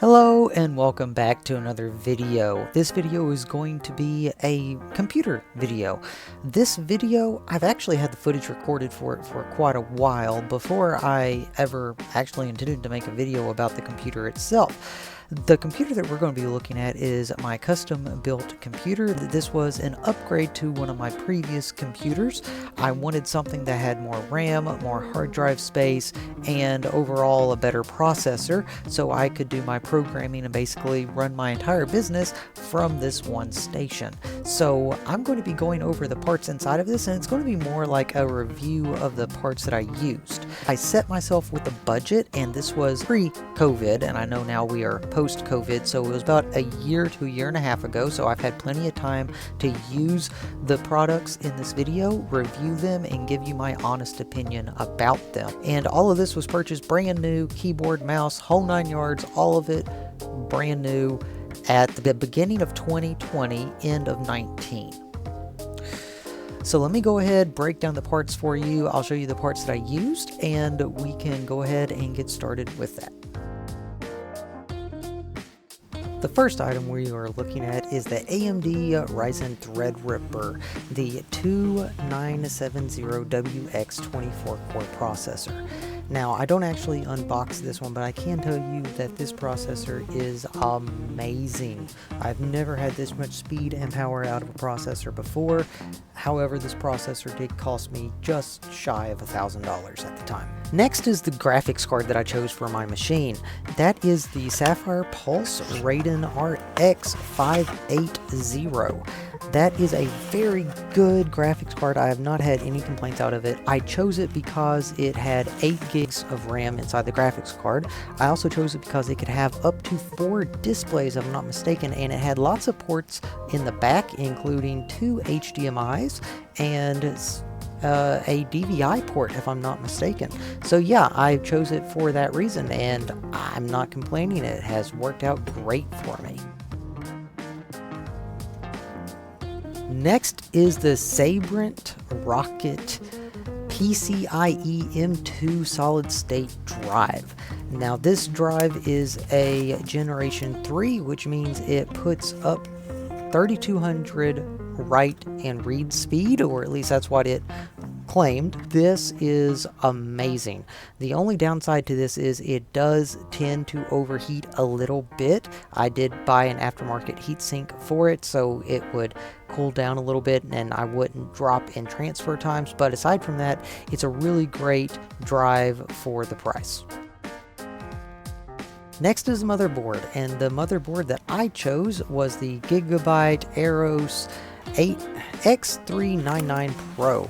Hello and welcome back to another video. This video is going to be a computer video. This video, I've actually had the footage recorded for it for quite a while before I ever actually intended to make a video about the computer itself. The computer that we're going to be looking at is my custom built computer. This was an upgrade to one of my previous computers. I wanted something that had more RAM, more hard drive space, and overall a better processor so I could do my programming and basically run my entire business from this one station. So I'm going to be going over the parts inside of this, and it's going to be more like a review of the parts that I used. I set myself with a budget, and this was pre-COVID, and I know now we are post-COVID, so it was about a year to a year and a half ago, so I've had plenty of time to use the products in this video, review them, and give you my honest opinion about them. And all of this was purchased brand new, keyboard, mouse, whole 9 yards, all of it brand new at the beginning of 2020, end of 19. So let me go ahead, break down the parts for you. I'll show you the parts that I used, and we can go ahead and get started with that. The first item we are looking at is the AMD Ryzen Threadripper, the 2970WX 24-core processor. Now, I don't actually unbox this one, but I can tell you that this processor is amazing. I've never had this much speed and power out of a processor before. However, this processor did cost me just shy of $1,000 at the time. Next is the graphics card that I chose for my machine. That is the Sapphire Pulse Radeon RX580. That is a very good graphics card. I have not had any complaints out of it. I chose it because it had 8 gigs of RAM inside the graphics card. I also chose it because it could have up to 4 displays, if I'm not mistaken, and it had lots of ports in the back, including 2 HDMIs and a DVI port, if I'm not mistaken. So yeah, I chose it for that reason, and I'm not complaining. It has worked out great for me. Next is the Sabrent Rocket PCIe M2 solid state drive. Now this drive is a generation 3, which means it puts up 3200 write and read speed, or at least that's what it claimed. This is amazing. The only downside to this is it does tend to overheat a little bit. I did buy an aftermarket heatsink for it, so it would cool down a little bit and I wouldn't drop in transfer times, but aside from that, it's a really great drive for the price. Next is the motherboard, and the motherboard that I chose was the Gigabyte Aeros X399 Pro.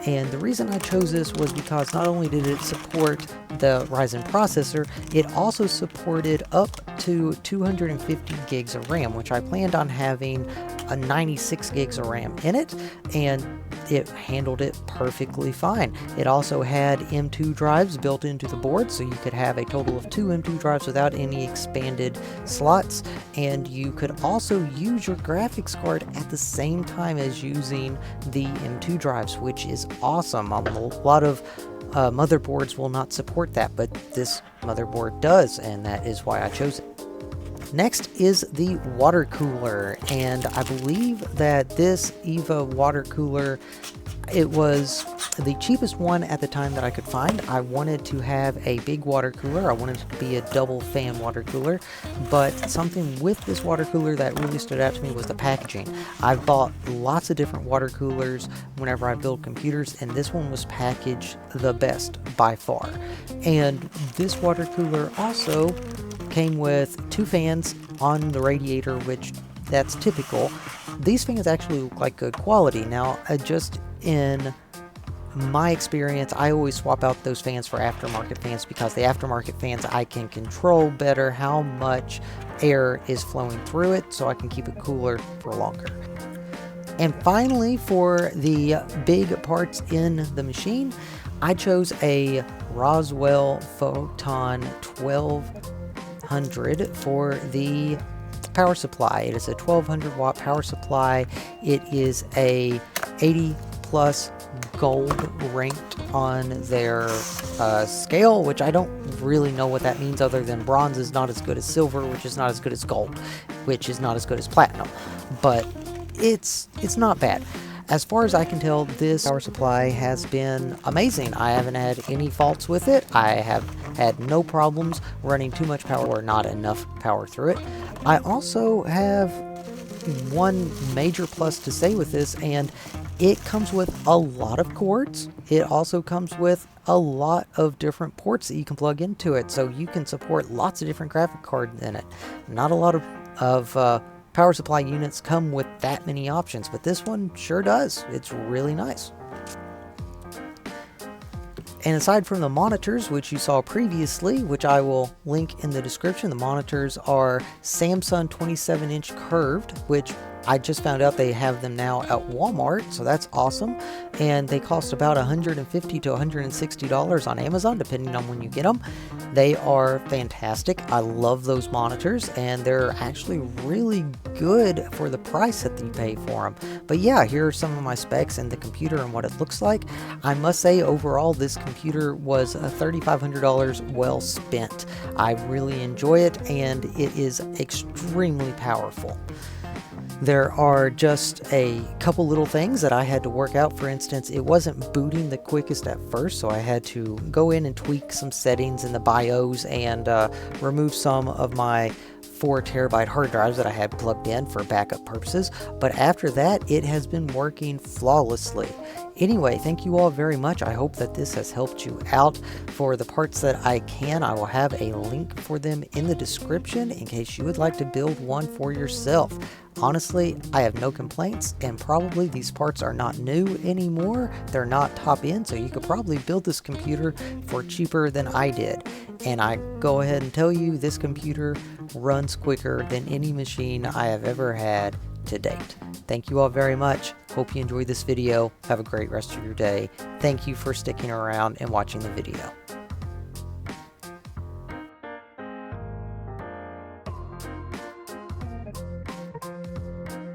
And the reason I chose this was because not only did it support the Ryzen processor, it also supported up to 250 gigs of RAM, which I planned on having a 96 gigs of RAM in it, and it handled it perfectly fine. It also had M2 drives built into the board, so you could have a total of 2 M2 drives without any expanded slots, and you could also use your graphics card at the same time as using the M2 drives, which is awesome. A lot of motherboards will not support that, but this motherboard does, and that is why I chose it. Next is the water cooler, and I believe that this EVO Water Cooler, it was the cheapest one at the time that I could find. I wanted to have a big water cooler. I wanted it to be a double fan water cooler, but something with this water cooler that really stood out to me was the packaging. I've bought lots of different water coolers whenever I build computers, and this one was packaged the best by far. And this water cooler also came with 2 fans on the radiator, which that's typical. These fans actually look like good quality. Now, just in my experience, I always swap out those fans for aftermarket fans, because the aftermarket fans, I can control better how much air is flowing through it, so I can keep it cooler for longer. And finally, for the big parts in the machine, I chose a Roswell Photon 1200 for the power supply. It is a 1200 watt power supply. It is a 80 plus gold ranked on their scale, which I don't really know what that means other than bronze is not as good as silver, which is not as good as gold, which is not as good as platinum, but it's not bad. As far as I can tell, this power supply has been amazing. I haven't had any faults with it. I have had no problems running too much power or not enough power through it. I also have one major plus to say with this, and it comes with a lot of cords. It also comes with a lot of different ports that you can plug into it, so you can support lots of different graphic cards in it. Not a lot of power supply units come with that many options, but this one sure does. It's really nice. And aside from the monitors, which you saw previously, which I will link in the description, the monitors are Samsung 27-inch curved, which I just found out they have them now at Walmart, so that's awesome. And they cost about $150 to $160 on Amazon, depending on when you get them. They are fantastic. I love those monitors, and they're actually really good for the price that you pay for them. But yeah, here are some of my specs and the computer and what it looks like. I must say, overall, this computer was $3,500 well spent. I really enjoy it, and it is extremely powerful. There are just a couple little things that I had to work out. For instance, it wasn't booting the quickest at first, so I had to go in and tweak some settings in the BIOS and remove some of my 4 terabyte hard drives that I had plugged in for backup purposes. But after that, it has been working flawlessly. Anyway, thank you all very much. I hope that this has helped you out. For the parts that I can, I will have a link for them in the description in case you would like to build one for yourself. Honestly, I have no complaints, and probably these parts are not new anymore. They're not top end, so you could probably build this computer for cheaper than I did. And I go ahead and tell you, this computer runs quicker than any machine I have ever had to date. Thank you all very much. Hope you enjoyed this video. Have a great rest of your day. Thank you for sticking around and watching the video.